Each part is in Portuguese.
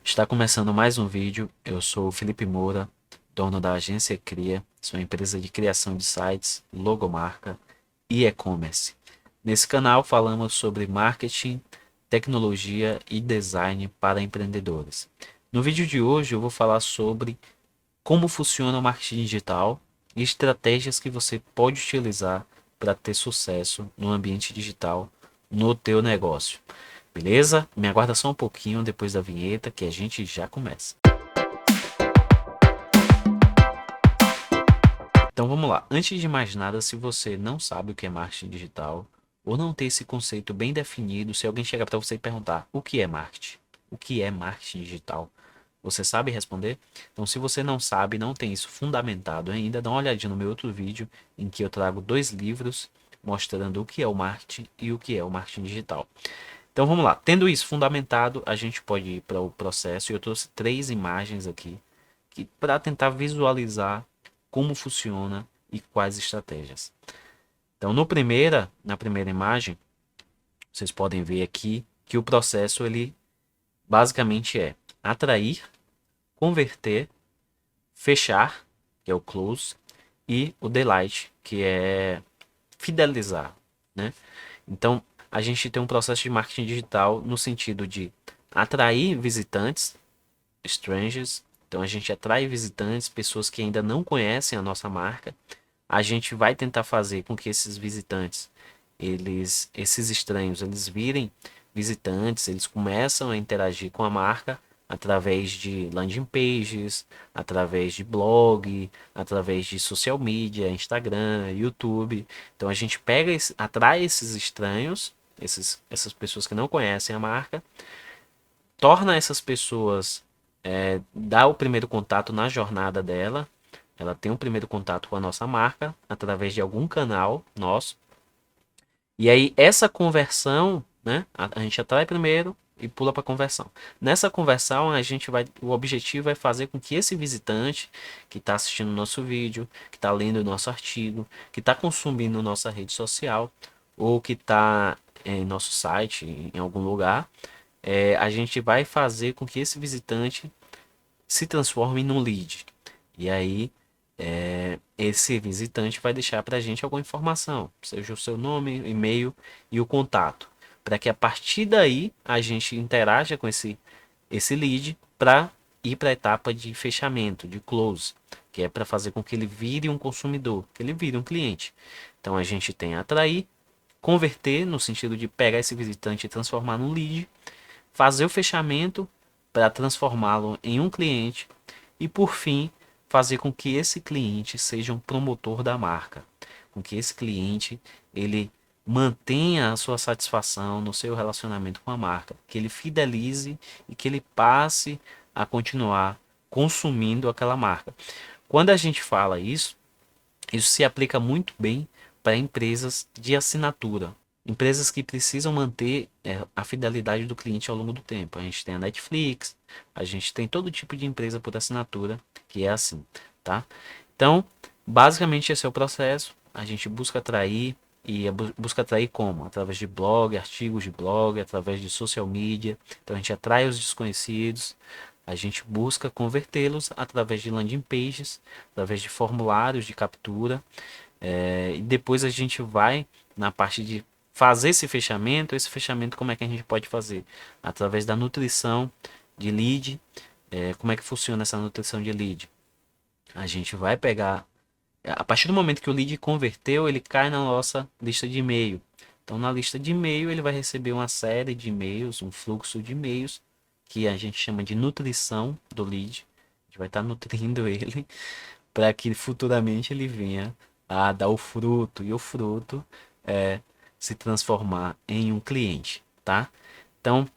Está começando mais um vídeo. Eu sou o Felipe Moura, dono da agência Cria, sua empresa de criação de sites, logomarca e e-commerce. Nesse canal falamos sobre marketing, tecnologia e design para empreendedores. No vídeo de hoje eu vou falar sobre como funciona o marketing digital e estratégias que você pode utilizar para ter sucesso no ambiente digital no teu negócio. Beleza? Me aguarda só um pouquinho depois da vinheta que a gente já começa. Então vamos lá. Antes de mais nada, se você não sabe o que é marketing digital ou não tem esse conceito bem definido, se alguém chegar para você e perguntar o que é marketing, o que é marketing digital, você sabe responder? Então, se você não sabe, não tem isso fundamentado ainda, dá uma olhadinha no meu outro vídeo em que eu trago dois livros mostrando o que é o marketing e o que é o marketing digital. Então vamos lá. Tendo isso fundamentado, a gente pode ir para o processo. Eu trouxe três imagens aqui que para tentar visualizar como funciona e quais estratégias. Então na primeira imagem, vocês podem ver aqui que o processo ele basicamente é atrair, converter, fechar, que é o close, e o delight, que é fidelizar, né? Então, a gente tem um processo de marketing digital no sentido de atrair visitantes, strangers. Então, a gente atrai visitantes, pessoas que ainda não conhecem a nossa marca. A gente vai tentar fazer com que esses visitantes, esses estranhos, eles virem visitantes, eles começam a interagir com a marca através de landing pages, através de blog, através de social media, Instagram, YouTube. Então a gente pega, atrai esses estranhos, essas pessoas que não conhecem a marca, torna essas pessoas, dá o primeiro contato na jornada dela. Ela tem um primeiro contato com a nossa marca através de algum canal nosso. E aí essa conversão, né? A gente atrai primeiro e pula para conversão. Nessa conversão o objetivo é fazer com que esse visitante que está assistindo o nosso vídeo, que está lendo o nosso artigo, que está consumindo nossa rede social ou que está em nosso site em algum lugar, a gente vai fazer com que esse visitante se transforme num lead. E aí esse visitante vai deixar para a gente alguma informação, seja o seu nome, e-mail e o contato, para que a partir daí a gente interaja com esse lead para ir para a etapa de fechamento, de close, que é para fazer com que ele vire um consumidor, que ele vire um cliente. Então a gente tem atrair, converter no sentido de pegar esse visitante e transformar num lead, fazer o fechamento para transformá-lo em um cliente e por fim fazer com que esse cliente seja um promotor da marca, com que esse cliente ele mantenha a sua satisfação no seu relacionamento com a marca, que ele fidelize e que ele passe a continuar consumindo aquela marca. Quando a gente fala isso, isso se aplica muito bem para empresas de assinatura. Empresas que precisam manter a fidelidade do cliente ao longo do tempo. A gente tem a Netflix, a gente tem todo tipo de empresa por assinatura que é assim, tá? Então, basicamente esse é o processo. A gente busca atrair e busca atrair como? Através de blog, artigos de blog, através de social media. Então a gente atrai os desconhecidos, a gente busca convertê-los através de landing pages, através de formulários de captura. E depois a gente vai na parte de fazer esse fechamento. Esse fechamento, como é que a gente pode fazer? Através da nutrição de lead. Como é que funciona essa nutrição de lead? A gente vai pegar, a partir do momento que o lead converteu, ele cai na nossa lista de e-mail. Então, na lista de e-mail, ele vai receber uma série de e-mails, um fluxo de e-mails, que a gente chama de nutrição do lead. A gente vai estar nutrindo ele para que futuramente ele venha a dar o fruto e o fruto é se transformar em um cliente, tá? Então,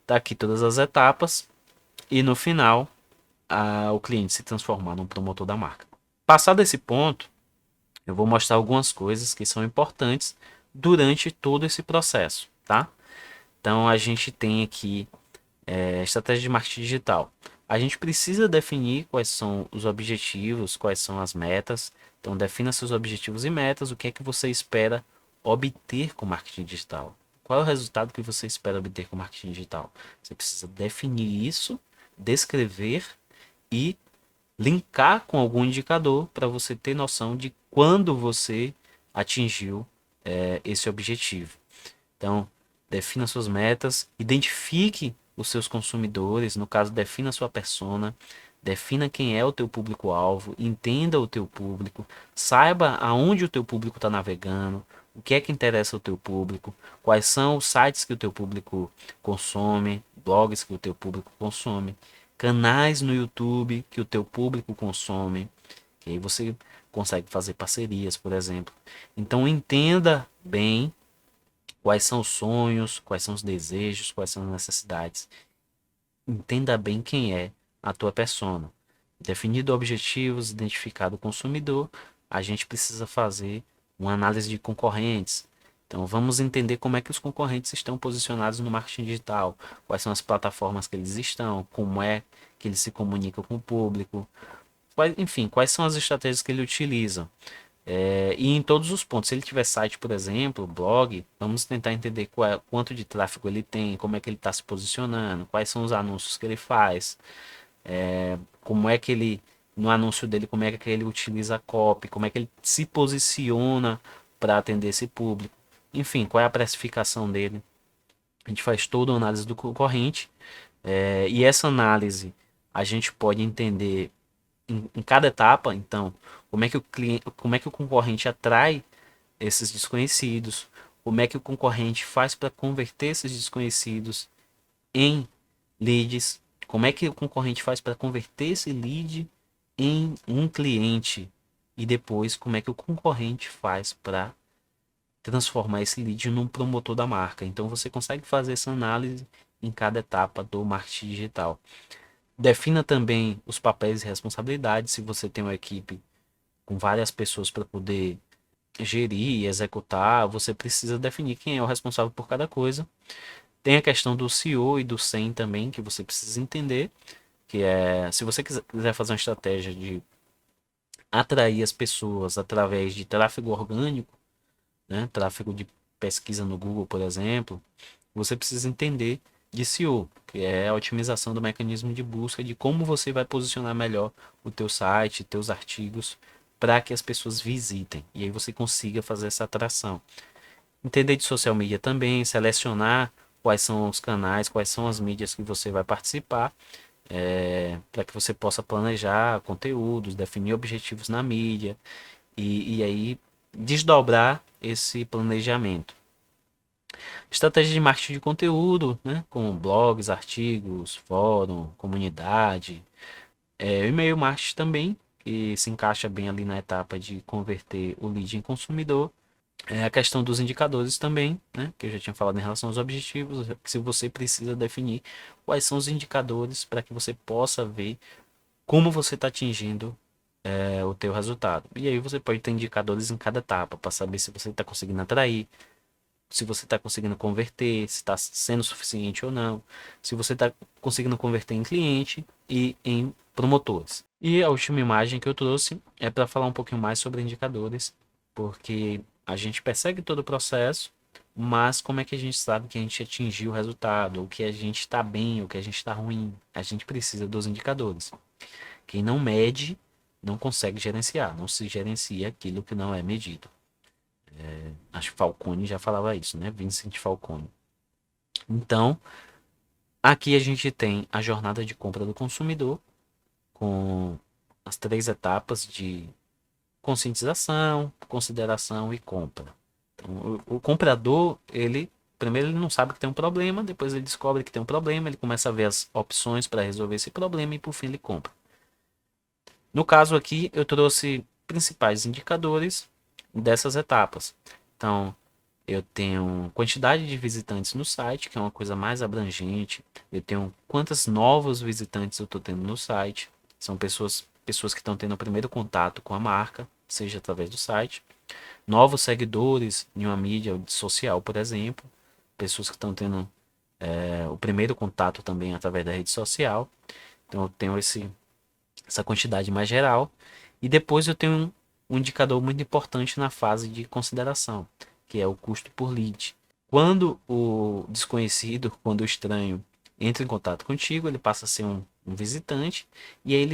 tá aqui todas as etapas e no final o cliente se transformar num promotor da marca. Passado esse ponto, eu vou mostrar algumas coisas que são importantes durante todo esse processo, tá? Então, a gente tem aqui estratégia de marketing digital. A gente precisa definir quais são os objetivos, quais são as metas. Então, defina seus objetivos e metas. O que é que você espera obter com marketing digital? Qual é o resultado que você espera obter com marketing digital? Você precisa definir isso descrever e linkar com algum indicador para você ter noção de quando você atingiu esse objetivo. Então, defina suas metas, identifique os seus consumidores, no caso, defina sua persona, defina quem é o teu público-alvo, entenda o teu público, saiba aonde o teu público está navegando, o que é que interessa ao teu público, quais são os sites que o teu público consome, blogs que o teu público consome, canais no YouTube que o teu público consome, que aí você consegue fazer parcerias, por exemplo. Então entenda bem quais são os sonhos, quais são os desejos, quais são as necessidades. Entenda bem quem é a tua persona. Definido objetivos, identificado o consumidor, a gente precisa fazer uma análise de concorrentes. Então vamos entender como é que os concorrentes estão posicionados no marketing digital, quais são as plataformas que eles estão, como é que eles se comunicam com o público, enfim, quais são as estratégias que eles utilizam. E em todos os pontos, se ele tiver site, por exemplo, blog, vamos tentar entender quanto de tráfego ele tem, como é que ele está se posicionando, quais são os anúncios que ele faz, como é que ele, no anúncio dele, como é que ele utiliza a copy, como é que ele se posiciona para atender esse público, enfim, qual é a precificação dele. A gente faz toda a análise do concorrente, e essa análise a gente pode entender em cada etapa, então, como é que o cliente, como é que o concorrente atrai esses desconhecidos, como é que o concorrente faz para converter esses desconhecidos em leads, como é que o concorrente faz para converter esse lead em um cliente e depois como é que o concorrente faz para transformar esse lead num promotor da marca. Então você consegue fazer essa análise em cada etapa do marketing digital. Defina também os papéis e responsabilidades. Se você tem uma equipe com várias pessoas para poder gerir e executar, você precisa definir quem é o responsável por cada coisa. Tem a questão do CEO e do SEM também, que você precisa entender, que é, se você quiser fazer uma estratégia de atrair as pessoas através de tráfego orgânico, né, tráfego de pesquisa no Google, por exemplo, você precisa entender de SEO, que é a otimização do mecanismo de busca, de como você vai posicionar melhor o teu site, teus artigos, para que as pessoas visitem e aí você consiga fazer essa atração. Entender de social media também, selecionar quais são os canais, quais são as mídias que você vai participar, para que você possa planejar conteúdos, definir objetivos na mídia e aí desdobrar esse planejamento. Estratégia de marketing de conteúdo, né, com blogs, artigos, fórum, comunidade, e-mail marketing também, que se encaixa bem ali na etapa de converter o lead em consumidor. A questão dos indicadores também, né, que eu já tinha falado em relação aos objetivos, se você precisa definir quais são os indicadores para que você possa ver como você está atingindo o teu resultado. E aí você pode ter indicadores em cada etapa para saber se você está conseguindo atrair, se você está conseguindo converter, se está sendo suficiente ou não, se você está conseguindo converter em cliente e em promotores. E a última imagem que eu trouxe é para falar um pouquinho mais sobre indicadores, porque a gente persegue todo o processo, mas como é que a gente sabe que a gente atingiu o resultado, o que a gente está bem, o que a gente está ruim? A gente precisa dos indicadores. Quem não mede não consegue gerenciar, não se gerencia aquilo que não é medido. Acho que Falcone já falava isso, né? Vincent Falcone. Então, aqui a gente tem a jornada de compra do consumidor, com as três etapas de conscientização, consideração e compra. Então, o comprador, ele primeiro ele não sabe que tem um problema, depois ele descobre que tem um problema, ele começa a ver as opções para resolver esse problema e por fim ele compra. No caso aqui, eu trouxe principais indicadores dessas etapas. Então, eu tenho quantidade de visitantes no site, que é uma coisa mais abrangente. Eu tenho quantos novos visitantes eu estou tendo no site. São pessoas que estão tendo o primeiro contato com a marca, seja através do site. Novos seguidores em uma mídia social, por exemplo. Pessoas que estão tendo o primeiro contato também através da rede social. Então eu tenho essa quantidade mais geral. E depois eu tenho um indicador muito importante na fase de consideração, que é o custo por lead. Quando o desconhecido, quando o estranho entra em contato contigo, ele passa a ser um um visitante, e aí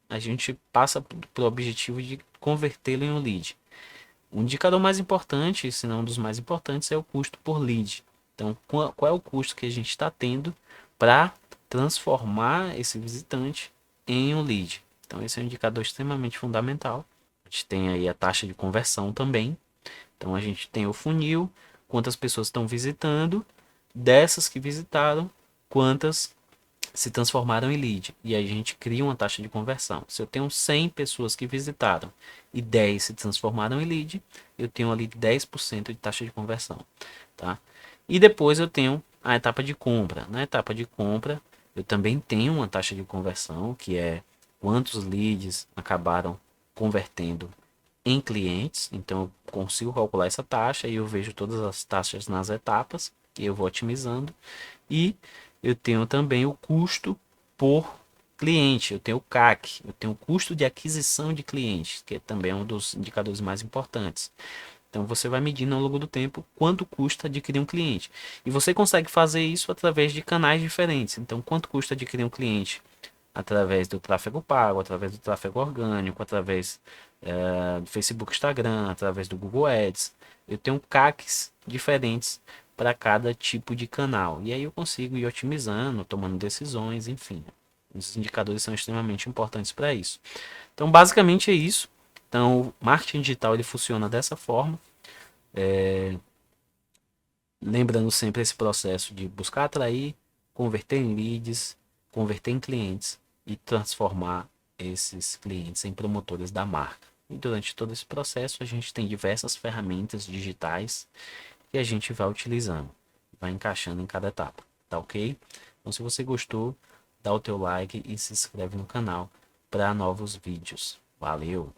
a gente passa para o objetivo de convertê-lo em um lead. O indicador mais importante, se não um dos mais importantes, é o custo por lead. Então, qual é o custo que a gente está tendo para transformar esse visitante em um lead? Então, esse é um indicador extremamente fundamental. A gente tem aí a taxa de conversão também. Então, a gente tem o funil, quantas pessoas estão visitando, dessas que visitaram, quantas se transformaram em lead. E aí a gente cria uma taxa de conversão. Se eu tenho 100 pessoas que visitaram e 10 se transformaram em lead, eu tenho ali 10% de taxa de conversão. Tá? E depois eu tenho a etapa de compra. Na etapa de compra, eu também tenho uma taxa de conversão, que é quantos leads acabaram convertendo em clientes. Então eu consigo calcular essa taxa e eu vejo todas as taxas nas etapas e eu vou otimizando. E eu tenho também o custo por cliente, eu tenho o CAC, eu tenho o custo de aquisição de clientes, que também é um dos indicadores mais importantes. Então você vai medindo ao longo do tempo quanto custa adquirir um cliente. E você consegue fazer isso através de canais diferentes. Então, quanto custa adquirir um cliente? Através do tráfego pago, através do tráfego orgânico, através do Facebook, Instagram, através do Google Ads. Eu tenho CACs diferentes para cada tipo de canal. E aí eu consigo ir otimizando, tomando decisões, enfim. Os indicadores são extremamente importantes para isso. Então, basicamente é isso. Então, o marketing digital ele funciona dessa forma. Lembrando sempre esse processo de buscar atrair, converter em leads, converter em clientes e transformar esses clientes em promotores da marca. E durante todo esse processo a gente tem diversas ferramentas digitais que a gente vai utilizando, vai encaixando em cada etapa, tá ok? Então se você gostou, dá o teu like e se inscreve no canal para novos vídeos. Valeu!